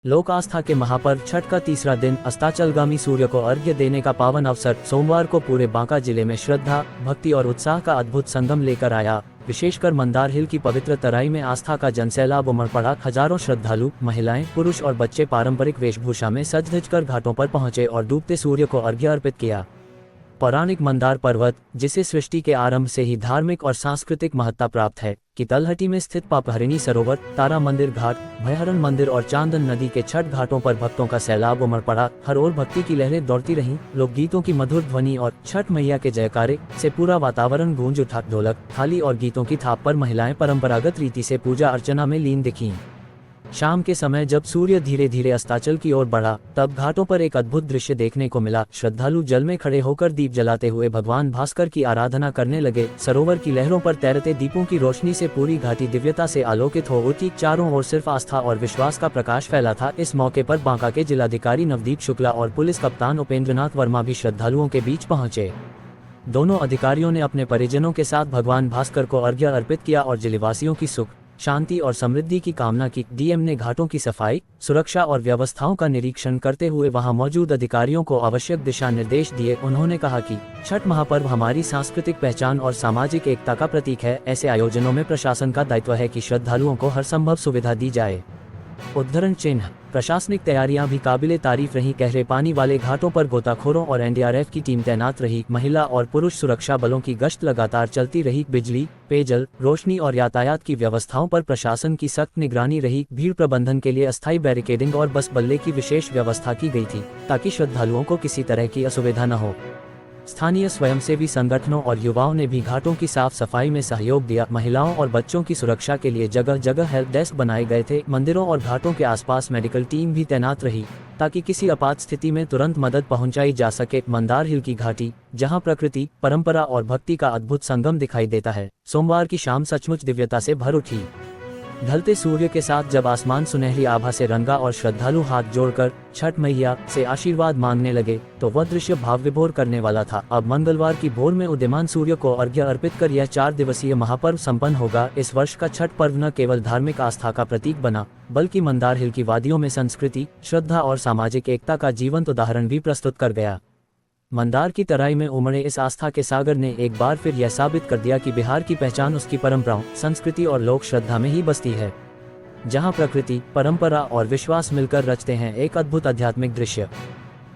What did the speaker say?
लोक आस्था के महापर्व छठ का तीसरा दिन अस्ताचलगामी सूर्य को अर्घ्य देने का पावन अवसर सोमवार को पूरे बांका जिले में श्रद्धा, भक्ति और उत्साह का अद्भुत संगम लेकर आया। विशेषकर मंदार हिल की पवित्र तराई में आस्था का जनसैलाब उमड़ पड़ा। हजारों श्रद्धालु, महिलाएं, पुरुष और बच्चे पारंपरिक वेशभूषा में सज धज कर घाटों पर पहुंचे और डूबते सूर्य को अर्घ्य अर्पित किया। पौराणिक मंदार पर्वत, जिसे सृष्टि के आरंभ से ही धार्मिक और सांस्कृतिक महत्ता प्राप्त है, की तलहटी में स्थित पापहरिणी सरोवर, तारा मंदिर घाट, भयहरण मंदिर और चांदन नदी के छठ घाटों पर भक्तों का सैलाब उमड़ पड़ा। हर ओर भक्ति की लहरें दौड़ती रहीं। लोकगीतों की मधुर ध्वनि और छठ मैया के जयकारे से पूरा वातावरण गूंज उठा। ढोलक, थाली और गीतों की थाप पर महिलाएं परंपरागत रीति से पूजा अर्चना में लीन दिखीं। शाम के समय जब सूर्य धीरे धीरे अस्ताचल की ओर बढ़ा, तब घाटों पर एक अद्भुत दृश्य देखने को मिला। श्रद्धालु जल में खड़े होकर दीप जलाते हुए भगवान भास्कर की आराधना करने लगे। सरोवर की लहरों पर तैरते दीपों की रोशनी से पूरी घाटी दिव्यता से आलोकित हो उठी। चारों ओर सिर्फ आस्था और विश्वास का प्रकाश फैला था। इस मौके पर बांका के जिलाधिकारी नवदीप शुक्ला और पुलिस कप्तान उपेंद्रनाथ वर्मा भी श्रद्धालुओं के बीच पहुंचे। दोनों अधिकारियों ने अपने परिजनों के साथ भगवान भास्कर को अर्घ्य अर्पित किया और जिलेवासियों की सुख, शांति और समृद्धि की कामना की। डीएम ने घाटों की सफाई, सुरक्षा और व्यवस्थाओं का निरीक्षण करते हुए वहां मौजूद अधिकारियों को आवश्यक दिशा निर्देश दिए। उन्होंने कहा कि छठ महापर्व हमारी सांस्कृतिक पहचान और सामाजिक एकता का प्रतीक है। ऐसे आयोजनों में प्रशासन का दायित्व है कि श्रद्धालुओं को हर संभव सुविधा दी जाए। उद्धरण चिन्ह। प्रशासनिक तैयारियां भी काबिले तारीफ रहीं। गहरे पानी वाले घाटों पर गोताखोरों और एनडीआरएफ की टीम तैनात रही। महिला और पुरुष सुरक्षा बलों की गश्त लगातार चलती रही। बिजली, पेयजल, रोशनी और यातायात की व्यवस्थाओं पर प्रशासन की सख्त निगरानी रही। भीड़ प्रबंधन के लिए अस्थायी बैरिकेडिंग और बस बल्ले की विशेष व्यवस्था की गई थी, ताकि श्रद्धालुओं को किसी तरह की असुविधा न हो। स्थानीय स्वयंसेवी संगठनों और युवाओं ने भी घाटों की साफ सफाई में सहयोग दिया। महिलाओं और बच्चों की सुरक्षा के लिए जगह जगह हेल्प डेस्क बनाए गए थे। मंदिरों और घाटों के आसपास मेडिकल टीम भी तैनात रही, ताकि किसी आपात स्थिति में तुरंत मदद पहुंचाई जा सके। मंदार हिल की घाटी, जहां प्रकृति, परंपरा और भक्ति का अद्भुत संगम दिखाई देता है, सोमवार की शाम सचमुच दिव्यता से भर उठी। ढलते सूर्य के साथ जब आसमान सुनहरी आभा से रंगा और श्रद्धालु हाथ जोड़कर छठ मैया से आशीर्वाद मांगने लगे, तो वह दृश्य भाव विभोर करने वाला था। अब मंगलवार की भोर में उदीयमान सूर्य को अर्घ्य अर्पित कर यह 4 दिवसीय महापर्व संपन्न होगा। इस वर्ष का छठ पर्व न केवल धार्मिक आस्था का प्रतीक बना, बल्कि मंदार हिल की वादियों में संस्कृति, श्रद्धा और सामाजिक एकता का जीवंत उदाहरण भी प्रस्तुत कर गया। मंदार की तराई में उमड़े इस आस्था के सागर ने एक बार फिर यह साबित कर दिया कि बिहार की पहचान उसकी परंपराओं, संस्कृति और लोक श्रद्धा में ही बसती है, जहां प्रकृति, परंपरा और विश्वास मिलकर रचते हैं एक अद्भुत आध्यात्मिक दृश्य।